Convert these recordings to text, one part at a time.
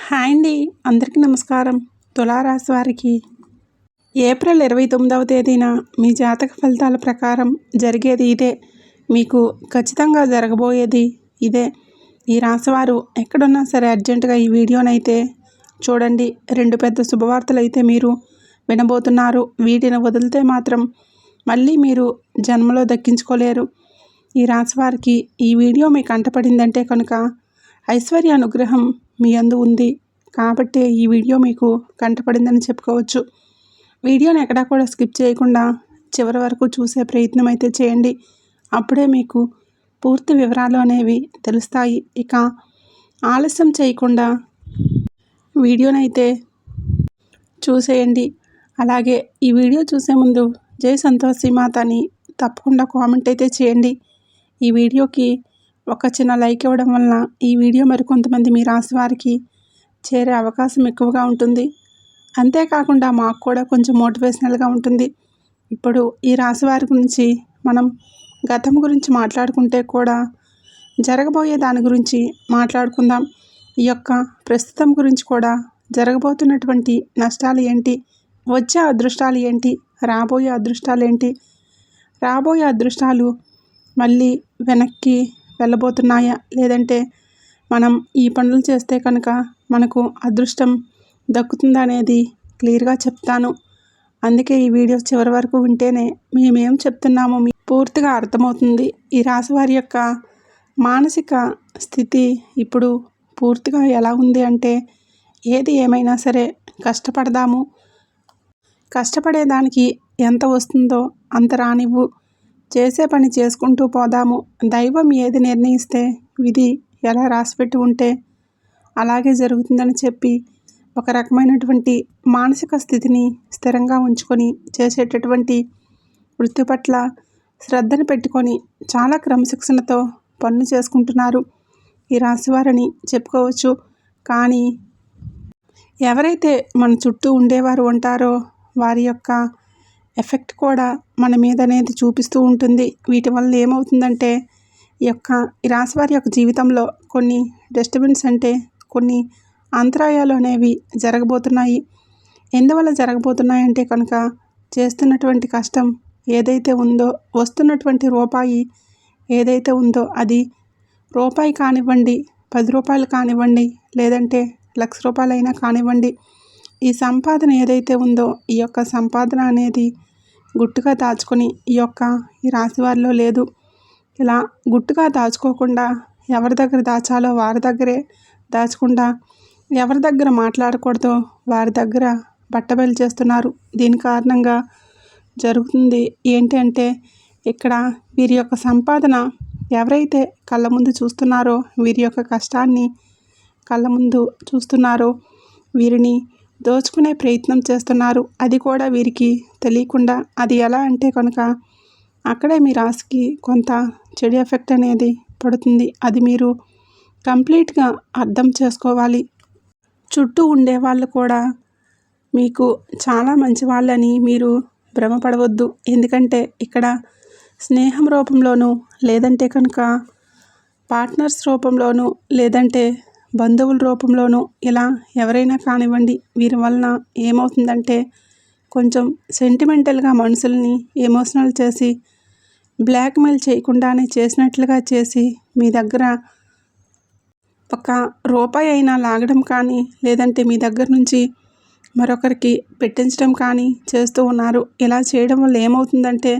Hi అండి. అందరికీ నమస్కారం. తులారాశి వారికి ఏప్రిల్ 29వ తేదీన మీ జాతక ఫలితాల ప్రకారం జరిగేది ఇదే. మీకు ఖచ్చితంగా జరగబోయేది ఇదే. ఈ రాశివారు ఎక్కడున్నా సరే అర్జెంటుగా ఈ వీడియోనైతే చూడండి. రెండు పెద్ద శుభవార్తలు అయితే మీరు వినబోతున్నారు. వీటిని వదిలితే మాత్రం మళ్ళీ మీరు జన్మలో దక్కించుకోలేరు. ఈ రాశివారికి ఈ వీడియో మీకు కంటపడిందంటే కనుక ఐశ్వర్య అనుగ్రహం మీ యందు ఉంది కాబట్టి ఈ వీడియో మీకు కంటపడిందని చెప్పుకోవచ్చు. వీడియోని ఎక్కడా కూడా స్కిప్ చేయకుండా చివరి వరకు చూసే ప్రయత్నం అయితే చేయండి. అప్పుడే మీకు పూర్తి వివరాలు అనేవి తెలుస్తాయి. ఇక ఆలస్యం చేయకుండా వీడియోనైతే చూసేయండి. అలాగే ఈ వీడియో చూసే ముందు జై సంతోషి మాత అని తప్పకుండా కామెంట్ అయితే చేయండి. ఈ వీడియోకి ఒక చిన్న లైక్ ఇవ్వడం వలన ఈ వీడియో మరికొంతమంది మీ రాశి వారికి చేరే అవకాశం ఎక్కువగా ఉంటుంది. అంతేకాకుండా మాకు కూడా కొంచెం మోటివేషనల్గా ఉంటుంది. ఇప్పుడు ఈ రాశి వారి గురించి మనం గతం గురించి మాట్లాడుకుంటే కూడా జరగబోయే దాని గురించి మాట్లాడుకుందాం. ఈ యొక్క ప్రస్తుతం గురించి కూడా జరగబోతున్నటువంటి నష్టాలు ఏంటి, వచ్చే అదృష్టాలు ఏంటి, రాబోయే అదృష్టాలు ఏంటి, రాబోయే అదృష్టాలు మళ్ళీ వెనక్కి వెళ్ళబోతున్నాయా, లేదంటే మనం ఈ పనులు చేస్తే కనుక మనకు అదృష్టం దక్కుతుందా అనేది క్లియర్గా చెప్తాను. అందుకే ఈ వీడియో చివరి వరకు వింటేనే మేమేం చెప్తున్నామో మీకు పూర్తిగా అర్థమవుతుంది. ఈ రాశి వారి యొక్క మానసిక స్థితి ఇప్పుడు పూర్తిగా ఎలా ఉంది అంటే, ఏది ఏమైనా సరే కష్టపడదాము, కష్టపడేదానికి ఎంత వస్తుందో అంత రానివ్వు, చేసే పని చేసుకుంటూ పోదాము, దైవం ఏది నిర్ణయిస్తే విధి ఎలా రాసిపెట్టి ఉంటే అలాగే జరుగుతుందని చెప్పి ఒక రకమైనటువంటి మానసిక స్థితిని స్థిరంగా ఉంచుకొని చేసేటటువంటి వృత్తి పట్ల శ్రద్ధను పెట్టుకొని చాలా క్రమశిక్షణతో పనులు చేసుకుంటున్నారు ఈ రాశివారని చెప్పుకోవచ్చు. కానీ ఎవరైతే మన చుట్టూ ఉండేవారు ఉంటారో వారి యొక్క ఎఫెక్ట్ కూడా మన మీద అనేది చూపిస్తూ ఉంటుంది. వీటి వల్ల ఏమవుతుందంటే ఈ రాశివారి యొక్క జీవితంలో కొన్ని డిస్టర్బెన్స్ అంటే కొన్ని అంతరాయాలు అనేవి జరగబోతున్నాయి. ఎందువల్ల జరగబోతున్నాయి అంటే కనుక చేస్తున్నటువంటి కష్టం ఏదైతే ఉందో, వస్తున్నటువంటి రూపాయి ఏదైతే ఉందో, అది రూపాయి కానివ్వండి, 10 రూపాయలు కానివ్వండి, లేదంటే ₹1,00,000 అయినా కానివ్వండి, ఈ సంపాదన ఏదైతే ఉందో ఈ యొక్క సంపాదన అనేది గుట్టుగా దాచుకొని ఈ రాశివారిలో లేదు. ఇలా గుట్టుగా దాచుకోకుండా ఎవరి దగ్గర దాచాలో వారి దగ్గరే దాచకుండా, ఎవరి దగ్గర మాట్లాడకూడదో వారి దగ్గర బట్టబయలు చేస్తున్నారు. దీని కారణంగా జరుగుతుంది ఏంటి అంటే, ఇక్కడ వీరి యొక్క సంపాదన ఎవరైతే కళ్ళ ముందు చూస్తున్నారో, వీరి యొక్క కష్టాన్ని కళ్ళ ముందు చూస్తున్నారో వీరిని దోచుకునే ప్రయత్నం చేస్తున్నారు. అది కూడా వీరికి తెలియకుండా. అది ఎలా అంటే కనుక అక్కడే మీ రాశికి కొంత చెడు ఎఫెక్ట్ అనేది పడుతుంది. అది మీరు కంప్లీట్గా అర్థం చేసుకోవాలి. చుట్టూ ఉండేవాళ్ళు కూడా మీకు చాలా మంచి వాళ్ళని మీరు భ్రమపడవద్దు. ఎందుకంటే ఇక్కడ స్నేహం రూపంలోనూ, లేదంటే కనుక పార్ట్నర్స్ రూపంలోనూ, లేదంటే బంధువుల రూపంలోనూ ఇలా ఎవరైనా కానివ్వండి, వీరి వలన ఏమవుతుందంటే కొంచెం సెంటిమెంటల్గా మనుషుల్ని ఎమోషనల్ చేసి, బ్లాక్మెయిల్ చేయకుండానే చేసినట్లుగా చేసి మీ దగ్గర ఒక రూపాయి అయినా లాగడం కానీ, లేదంటే మీ దగ్గర నుంచి మరొకరికి పెట్టించడం కానీ చేస్తూ ఉన్నారు. ఇలా చేయడం వల్ల ఏమవుతుందంటే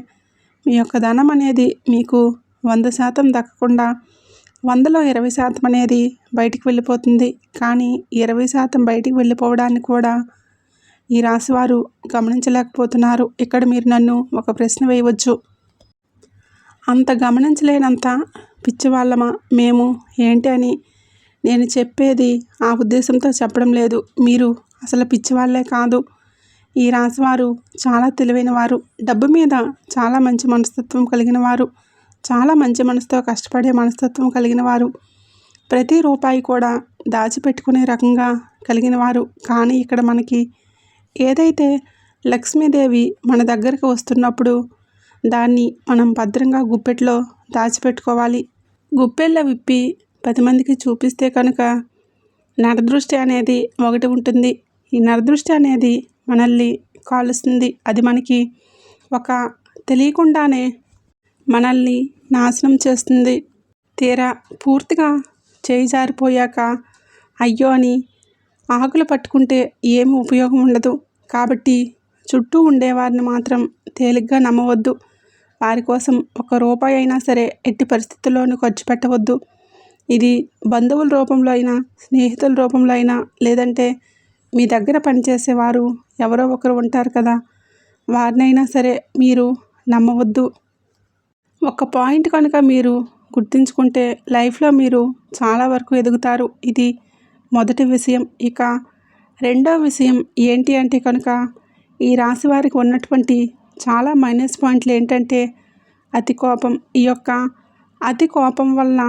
మీ యొక్క ధనం అనేది మీకు 100% దక్కకుండా 100లో 20% అనేది బయటికి వెళ్ళిపోతుంది. కానీ 20% బయటికి వెళ్ళిపోవడాన్ని కూడా ఈ రాశివారు గమనించలేకపోతున్నారు. ఇక్కడ మీరు నన్ను ఒక ప్రశ్న వేయవచ్చు. అంత గమనించలేనంత పిచ్చివాళ్ళమా మేము ఏంటి అని నేను చెప్పేది ఆ ఉద్దేశంతో చెప్పడం లేదు. మీరు అసలు పిచ్చివాళ్ళే కాదు. ఈ రాశివారు చాలా తెలివైన వారు, డబ్బు మీద చాలా మంచి మనస్తత్వం కలిగిన వారు, చాలా మంచి మనసుతో కష్టపడే మనస్తత్వం కలిగిన వారు, ప్రతి రూపాయి కూడా దాచిపెట్టుకునే రకంగా కలిగిన వారు. కానీ ఇక్కడ మనకి ఏదైతే లక్ష్మీదేవి మన దగ్గరకు వస్తున్నప్పుడు దాన్ని మనం భద్రంగా గుప్పెట్లో దాచిపెట్టుకోవాలి. గుప్పెల్లో విప్పి 10 మందికి చూపిస్తే కనుక నరదృష్టి అనేది ఒకటి ఉంటుంది. ఈ నరదృష్టి అనేది మనల్ని కాలుస్తుంది. అది మనకి ఒక తెలియకుండానే మనల్ని నాశనం చేస్తుంది. తీరా పూర్తిగా చేయి జారిపోయాక అయ్యో అని ఆకులు పట్టుకుంటే ఏమి ఉపయోగం ఉండదు. కాబట్టి చుట్టూ ఉండేవారిని మాత్రం తేలిగ్గా నమ్మవద్దు. వారి కోసం ₹1 అయినా సరే ఎట్టి పరిస్థితుల్లోనూ ఖర్చు పెట్టవద్దు. ఇది బంధువుల రూపంలో అయినా, స్నేహితుల రూపంలో అయినా, లేదంటే మీ దగ్గర పనిచేసేవారు ఎవరో ఒకరు ఉంటారు కదా, వారినైనా సరే మీరు నమ్మవద్దు. ఒక పాయింట్ కనుక మీరు గుర్తుంచుకుంటే లైఫ్లో మీరు చాలా వరకు ఎదుగుతారు. ఇది మొదటి విషయం. ఇక రెండో విషయం ఏంటి అంటే కనుక ఈ రాశి వారికి ఉన్నటువంటి చాలా మైనస్ పాయింట్లు ఏంటంటే అతి కోపం. ఈ యొక్క అతి కోపం వల్ల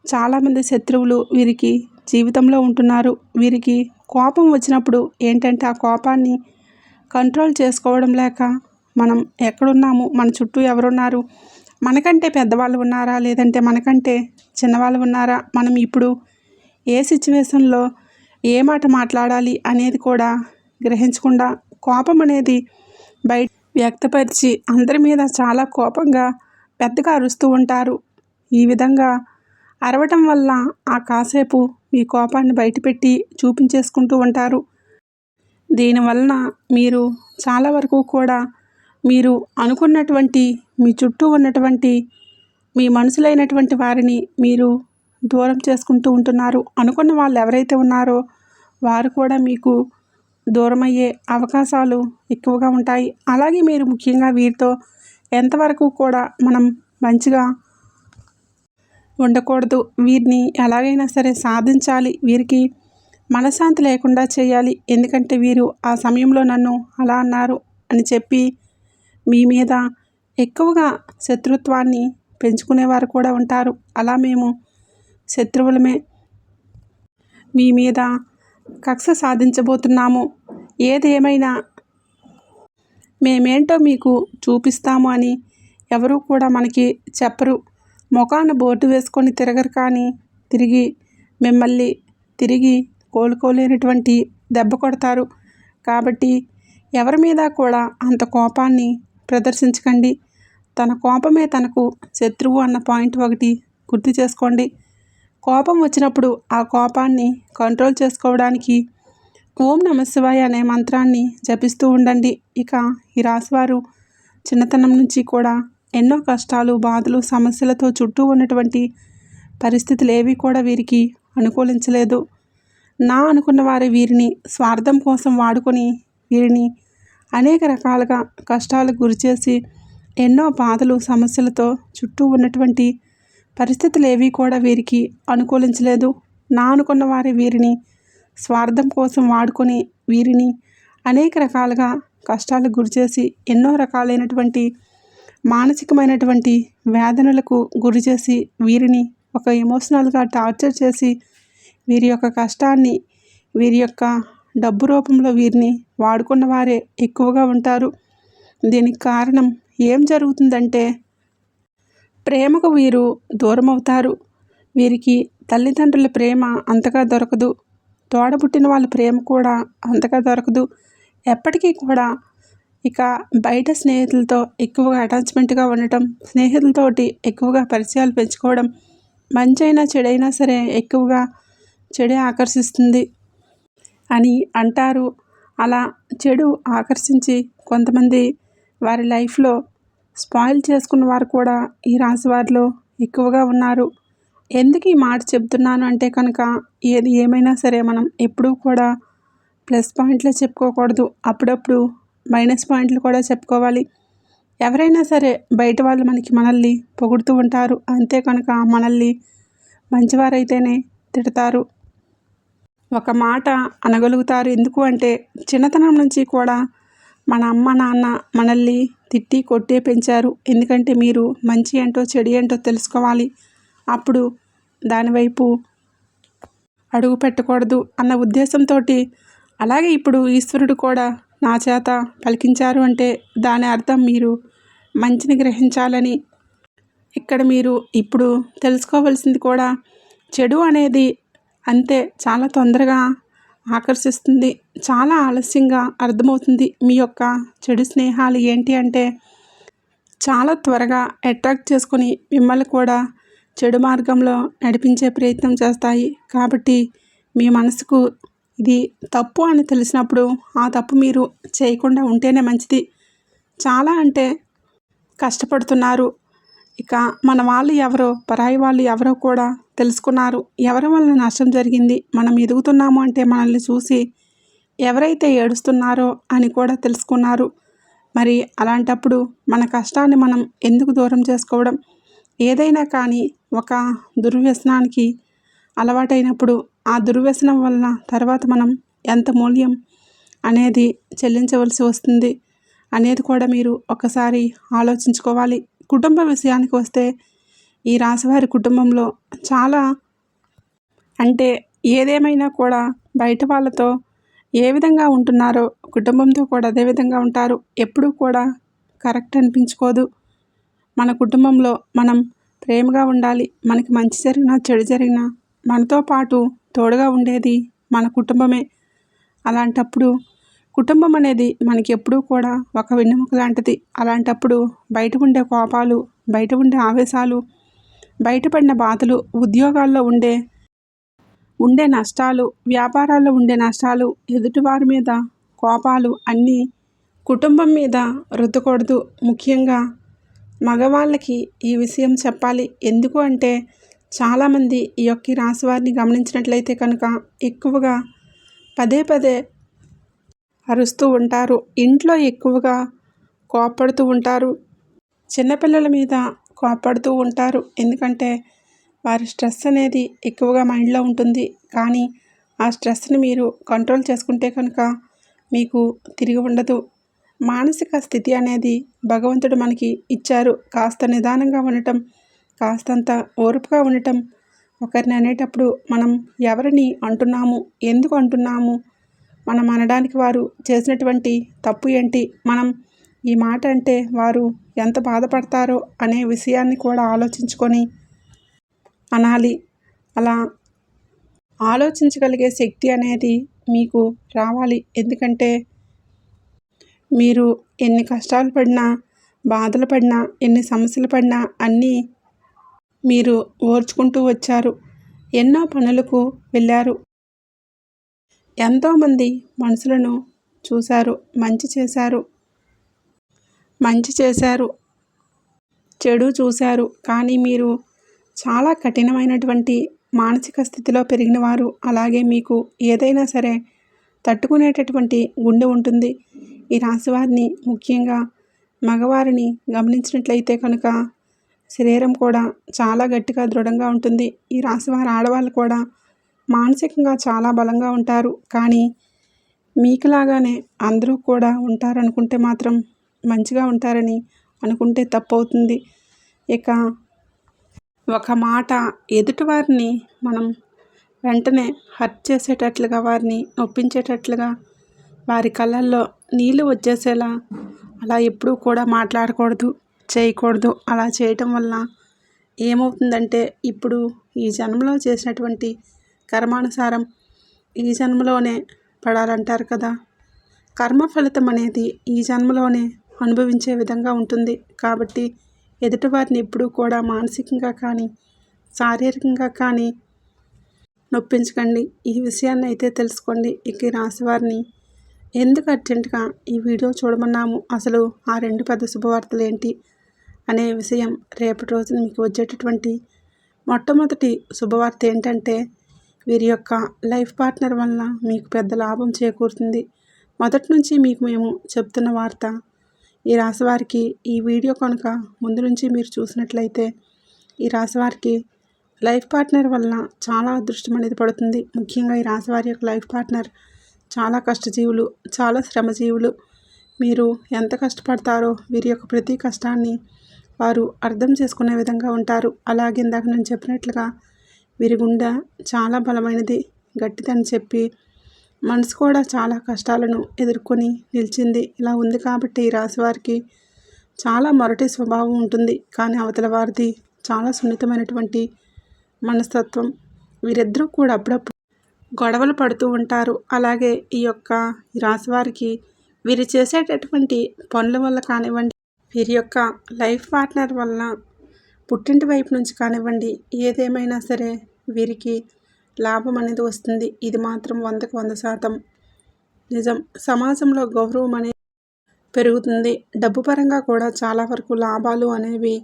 చాలామంది శత్రువులు వీరికి జీవితంలో ఉంటున్నారు. వీరికి కోపం వచ్చినప్పుడు ఏంటంటే ఆ కోపాన్ని కంట్రోల్ చేసుకోవడం లేక మనం ఎక్కడున్నాము, మన చుట్టూ ఎవరున్నారు, మనకంటే పెద్దవాళ్ళు ఉన్నారా, లేదంటే మనకంటే చిన్నవాళ్ళు ఉన్నారా, మనం ఇప్పుడు ఏ సిచ్యువేషన్లో ఏ మాట మాట్లాడాలి అనేది కూడా గ్రహించకుండా కోపం అనేది బయట వ్యక్తపరిచి అందరి మీద చాలా కోపంగా పెద్దగా అరుస్తూ ఉంటారు. ఈ విధంగా అరవటం వల్ల ఆ కాసేపు మీ కోపాన్ని బయటపెట్టి చూపించేసుకుంటూ ఉంటారు. దీనివలన మీరు చాలా వరకు కూడా మీరు అనుకున్నటువంటి మీ చుట్టూ ఉన్నటువంటి మీ మనుషులైనటువంటి వారిని మీరు దూరం చేసుకుంటూ ఉంటున్నారు. అనుకున్న వాళ్ళు ఎవరైతే ఉన్నారో వారు కూడా మీకు దూరమయ్యే అవకాశాలు ఎక్కువగా ఉంటాయి. అలాగే మీరు ముఖ్యంగా వీరితో ఎంతవరకు కూడా మనం మంచిగా ఉండకూడదు. వీరిని ఎలాగైనా సరే సాధించాలి. వీరికి మనశ్శాంతి లేకుండా చేయాలి. ఎందుకంటే వీరు ఆ సమయంలో నన్ను అలా అన్నారు అని చెప్పి మీ మీద ఎక్కువగా శత్రుత్వాన్ని పెంచుకునేవారు కూడా ఉంటారు. అలా మేము శత్రువులమే, మీ మీద కక్ష సాధించబోతున్నాము, ఏది ఏమైనా మేమేంటో మీకు చూపిస్తాము అని ఎవరూ కూడా మనకి చెప్పరు. ముఖాన బోర్డు వేసుకొని తిరగరు, కానీ మిమ్మల్ని తిరిగి కోలుకోలేనటువంటి దెబ్బ కొడతారు. కాబట్టి ఎవరి మీద కూడా అంత కోపాన్ని ప్రదర్శించకండి. తన కోపమే తనకు శత్రువు అన్న పాయింట్ ఒకటి గుర్తు చేసుకోండి. కోపం వచ్చినప్పుడు ఆ కోపాన్ని కంట్రోల్ చేసుకోవడానికి ఓం నమఃశివాయ అనే మంత్రాన్ని జపిస్తూ ఉండండి. ఇక ఈ రాశివారు చిన్నతనం నుంచి కూడా ఎన్నో కష్టాలు, బాధలు, సమస్యలతో చుట్టూ ఉన్నటువంటి పరిస్థితులు ఏవి కూడా వీరికి అనుకూలించలేదు. నా అనుకున్న వారు వీరిని స్వార్థం కోసం వాడుకొని వీరిని అనేక రకాలుగా కష్టాలకు గురిచేసి ఎన్నో బాధలు, సమస్యలతో చుట్టూ ఉన్నటువంటి పరిస్థితులు ఏవి కూడా వీరికి అనుకూలించలేదు. నా అనుకున్న వారే వీరిని స్వార్థం కోసం వాడుకొని వీరిని అనేక రకాలుగా కష్టాలకు గురిచేసి ఎన్నో రకాలైనటువంటి మానసికమైనటువంటి వేదనలకు గురిచేసి వీరిని ఒక ఎమోషనల్గా టార్చర్ చేసి వీరి యొక్క కష్టాన్ని, వీరి యొక్క డబ్బు రూపంలో వీరిని వాడుకున్న వారే ఎక్కువగా ఉంటారు. దీనికి కారణం ఏం జరుగుతుందంటే ప్రేమకు వీరు దూరం అవుతారు. వీరికి తల్లిదండ్రుల ప్రేమ అంతగా దొరకదు. తోడబుట్టిన వాళ్ళ ప్రేమ కూడా అంతగా దొరకదు. ఎప్పటికీ కూడా ఇక బయట స్నేహితులతో ఎక్కువగా అటాచ్మెంట్గా ఉండటం, స్నేహితులతోటి ఎక్కువగా పరిచయాలు పెంచుకోవడం, మంచైనా చెడైనా సరే ఎక్కువగా చెడే ఆకర్షిస్తుంది అని అంటారు. అలా చెడు ఆకర్షించి కొంతమంది వారి లైఫ్లో స్పాయిల్ చేసుకున్న వారు కూడా ఈ రాశి వారిలో ఎక్కువగా ఉన్నారు. ఎందుకు ఈ మాట చెప్తున్నాను అంటే కనుక ఏది ఏమైనా సరే మనం ఎప్పుడూ కూడా ప్లస్ పాయింట్లే చెప్పుకోకూడదు. అప్పుడప్పుడు మైనస్ పాయింట్లు కూడా చెప్పుకోవాలి. ఎవరైనా సరే బయట వాళ్ళు మనల్ని పొగుడుతూ ఉంటారు. అంతే కనుక మనల్ని మంచివారైతేనే తిడతారు, ఒక మాట అనగలుగుతారు. ఎందుకు అంటే చిన్నతనం నుంచి కూడా మన అమ్మ నాన్న మనల్ని తిట్టి కొట్టే పెంచారు. ఎందుకంటే మీరు మంచి ఏంటో చెడు ఏంటో తెలుసుకోవాలి, అప్పుడు దానివైపు అడుగు పెట్టకూడదు అన్న ఉద్దేశంతో. అలాగే ఇప్పుడు ఈశ్వరుడు కూడా నా చేత పలికించారు అంటే దాని అర్థం మీరు మంచిని గ్రహించాలని. ఇక్కడ మీరు ఇప్పుడు తెలుసుకోవాల్సింది కూడా చెడు అనేది అంతే చాలా తొందరగా ఆకర్షిస్తుంది. చాలా ఆలస్యంగా అర్థమవుతుంది. మీ యొక్క చెడు స్నేహాలు ఏంటి అంటే చాలా త్వరగా అట్రాక్ట్ చేసుకొని మిమ్మల్ని కూడా చెడు మార్గంలో నడిపించే ప్రయత్నం చేస్తాయి. కాబట్టి మీ మనసుకు ఇది తప్పు అని తెలిసినప్పుడు ఆ తప్పు మీరు చేయకుండా ఉంటేనే మంచిది. చాలా అంటే కష్టపడుతున్నారు. ఇక మన వాళ్ళు ఎవరో పరాయి వాళ్ళు ఎవరో కూడా తెలుసుకున్నారు. ఎవరి వల్ల నష్టం జరిగింది, మనం ఎదుగుతున్నాము అంటే మనల్ని చూసి ఎవరైతే ఏడుస్తున్నారో అని కూడా తెలుసుకున్నారు. మరి అలాంటప్పుడు మన కష్టాన్ని మనం ఎందుకు దూరం చేసుకోవడం? ఏదైనా కానీ ఒక దుర్వ్యసనానికి అలవాటైనప్పుడు ఆ దుర్వ్యసనం వలన తర్వాత మనం ఎంత మూల్యం అనేది చెల్లించవలసి వస్తుంది అనేది కూడా మీరు ఒకసారి ఆలోచించుకోవాలి. కుటుంబ విషయానికి వస్తే ఈ రాశివారి కుటుంబంలో చాలా అంటే ఏదేమైనా కూడా బయట వాళ్ళతో ఏ విధంగా ఉంటున్నారో కుటుంబంతో కూడా అదే విధంగా ఉంటారు. ఎప్పుడూ కూడా కరెక్ట్ అనిపించుకోదు. మన కుటుంబంలో మనం ప్రేమగా ఉండాలి. మనకి మంచి జరిగినా చెడు జరిగినా మనతో పాటు తోడుగా ఉండేది మన కుటుంబమే. అలాంటప్పుడు కుటుంబం అనేది మనకి ఎప్పుడూ కూడా ఒక వెన్నెముక లాంటిది. అలాంటప్పుడు బయట ఉండే కోపాలు, బయట ఉండే ఆవేశాలు, బయటపడిన బాధలు, ఉద్యోగాల్లో ఉండే నష్టాలు, వ్యాపారాల్లో ఉండే నష్టాలు, ఎదుటివారి మీద కోపాలు అన్నీ కుటుంబం మీద రుద్దకూడదు. ముఖ్యంగా మగవాళ్ళకి ఈ విషయం చెప్పాలి. ఎందుకు అంటే చాలామంది ఈ యొక్క రాశి వారిని గమనించినట్లయితే కనుక ఎక్కువగా పదే పదే అరుస్తూ ఉంటారు. ఇంట్లో ఎక్కువగా కోప్పడుతూ ఉంటారు. చిన్నపిల్లల మీద కోప్పడుతూ ఉంటారు. ఎందుకంటే వారి స్ట్రెస్ అనేది ఎక్కువగా మైండ్లో ఉంటుంది. కానీ ఆ స్ట్రెస్ని మీరు కంట్రోల్ చేసుకుంటే కనుక మీకు తిరిగి ఉండదు. మానసిక స్థితి అనేది భగవంతుడు మనకి ఇచ్చారు. కాస్త నిదానంగా ఉండటం, కాస్తంత ఓర్పుగా ఉండటం. ఒకరిని అనేటప్పుడు మనం ఎవరిని అంటున్నాము, ఎందుకు అంటున్నాము, మనం అనడానికి వారు చేసినటువంటి తప్పు ఏంటి, మనం ఈ మాట అంటే వారు ఎంత బాధపడతారో అనే విషయాన్ని కూడా ఆలోచించుకొని అనాలి. అలా ఆలోచించగలిగే శక్తి అనేది మీకు రావాలి. ఎందుకంటే మీరు ఎన్ని కష్టాలు పడినా, బాధలు పడినా, ఎన్ని సమస్యలు పడినా అన్నీ మీరు ఓర్చుకుంటూ వచ్చారు. ఎన్నో పనులకు వెళ్ళారు. ఎంతోమంది మనుషులను చూశారు. మంచి చేశారు, చెడు చూశారు. కానీ మీరు చాలా కఠినమైనటువంటి మానసిక స్థితిలో పెరిగిన వారు. అలాగే మీకు ఏదైనా సరే తట్టుకునేటటువంటి గుండె ఉంటుంది. ఈ రాశివారిని ముఖ్యంగా మగవారిని గమనించినట్లయితే కనుక శరీరం కూడా చాలా గట్టిగా దృఢంగా ఉంటుంది. ఈ రాశివారి ఆడవాళ్ళు కూడా మానసికంగా చాలా బలంగా ఉంటారు. కానీ మీకులాగానే అందరూ కూడా ఉంటారనుకుంటే మాత్రం మంచిగా ఉంటారని అనుకుంటే తప్పవుతుంది. ఇక ఒక మాట ఎదుటివారిని మనం వెంటనే హర్ట్ చేసేటట్లుగా, వారిని నొప్పించేటట్లుగా, వారి కళ్ళల్లో నీళ్ళు వచ్చేసేలా అలా ఎప్పుడూ కూడా మాట్లాడకూడదు, చేయకూడదు. అలా చేయటం వల్ల ఏమవుతుందంటే ఇప్పుడు ఈ జన్మలో చేసినటువంటి కర్మానుసారం ఈ జన్మలోనే పడాలంటారు కదా. కర్మ ఫలితం అనేది ఈ జన్మలోనే అనుభవించే విధంగా ఉంటుంది. కాబట్టి ఎదుటివారిని ఎప్పుడూ కూడా మానసికంగా కానీ శారీరకంగా కానీ నొప్పించకండి. ఈ విషయాన్ని అయితే తెలుసుకోండి. ఇక ఈ రాశివారిని ఎందుకు అర్జెంటుగా ఈ వీడియో చూడమన్నాము, అసలు ఆ 2 పెద్ద శుభవార్తలు ఏంటి అనే విషయం రేపటి రోజున మీకు వచ్చేటటువంటి మొట్టమొదటి శుభవార్త ఏంటంటే వీరి యొక్క లైఫ్ పార్ట్నర్ వలన మీకు పెద్ద లాభం చేకూరుతుంది. మొదటి నుంచి మీకు మేము చెప్తున్న వార్త. ఈ రాశివారికి ఈ వీడియో కనుక ముందు నుంచి మీరు చూసినట్లయితే ఈ రాశివారికి లైఫ్ పార్ట్నర్ వలన చాలా అదృష్టం అనేది పడుతుంది. ముఖ్యంగా ఈ రాశివారి యొక్క లైఫ్ పార్ట్నర్ చాలా కష్టజీవులు, చాలా శ్రమజీవులు. మీరు ఎంత కష్టపడతారో వీరి యొక్క ప్రతి కష్టాన్ని వారు అర్థం చేసుకునే విధంగా ఉంటారు. అలాగే ఇందాక నేను చెప్పినట్లుగా వీరి గుండె చాలా బలమైనది, గట్టిదని చెప్పి మనసు కూడా చాలా కష్టాలను ఎదుర్కొని నిలిచింది. ఇలా ఉంది కాబట్టి ఈ రాశివారికి చాలా మొరటి స్వభావం ఉంటుంది. కానీ అవతల వారిది చాలా సున్నితమైనటువంటి మనస్తత్వం. వీరిద్దరూ కూడా అప్పుడప్పుడు గొడవలు పడుతూ ఉంటారు. అలాగే ఈ రాశి వారికి వీరు చేసేటటువంటి పనుల వల్ల కానివ్వండి, వీరి యొక్క లైఫ్ పార్ట్నర్ వల్ల పుట్టింటి వైపు నుంచి కానివ్వండి, ఏదేమైనా సరే వీరికి లాభం అనేది వస్తుంది. ఇది మాత్రం 100కి 100% నిజం. సమాజంలో గౌరవం అనేది పెరుగుతుంది. డబ్బు పరంగా కూడా చాలా వరకు లాభాలు అనేవి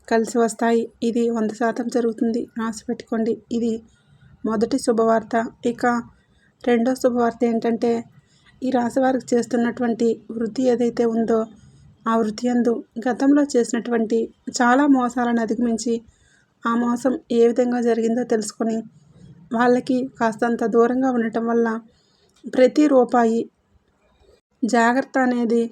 కలిసి వస్తాయి. ఇది 100% జరుగుతుంది. రాసి పెట్టుకోండి. ఇది మొదటి శుభవార్త. ఇక రెండో శుభవార్త ఏంటంటే, ఈ రాశి వారికి చేస్తున్నటువంటి వృత్తి ఏదైతే ఉందో ఆ వృత్తి యందు గతంలో చేసినటువంటి చాలా మోసాలను అధిగమించి ఆ మోసం ఏ విధంగా జరిగిందో తెలుసుకొని వాళ్ళకి కాస్తంత దూరంగా ఉండటం వల్ల ప్రతి రూపాయి జాగ్రత్త అనేది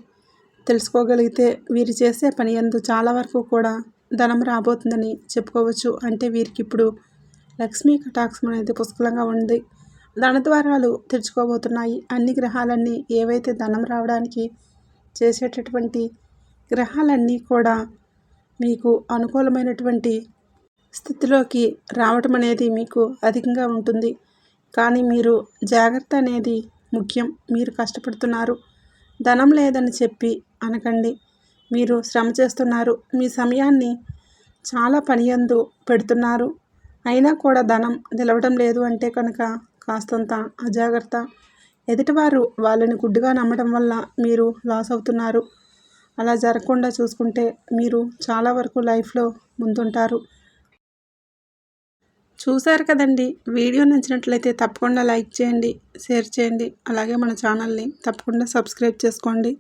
తెలుసుకోగలిగితే వీరు చేసే పని యందు చాలా వరకు కూడా ధనం రాబోతుందని చెప్పుకోవచ్చు. అంటే వీరికి ఇప్పుడు లక్ష్మీ కటాక్షం అనేది పుష్కలంగా ఉంది. ధన ద్వారాలు తెరుచుకోబోతున్నాయి. అన్ని గ్రహాలన్నీ ఏవైతే ధనం రావడానికి చేసేటటువంటి గ్రహాలన్నీ కూడా మీకు అనుకూలమైనటువంటి స్థితిలోకి రావటం అనేది మీకు అధికంగా ఉంటుంది. కానీ మీరు జాగ్రత్త అనేది ముఖ్యం. మీరు కష్టపడుతున్నారు, ధనం లేదని చెప్పి అనకండి. మీరు శ్రమ చేస్తున్నారు, మీ సమయాన్ని చాలా పని యందు పెడుతున్నారు, అయినా కూడా ధనం నిలవడం లేదు అంటే కనుక కాస్తంత అజాగ్రత్త. ఎదుటివారు వాళ్ళని గుడ్డిగా నమ్మడం వల్ల మీరు లాస్ అవుతున్నారు. అలా జరగకుండా చూసుకుంటే మీరు చాలా వరకు లైఫ్లో ముందుంటారు. చూశారు కదండి. వీడియో నచ్చినట్లయితే తప్పకుండా లైక్ చేయండి, షేర్ చేయండి. అలాగే మన ఛానల్ని తప్పకుండా సబ్స్క్రైబ్ చేసుకోండి.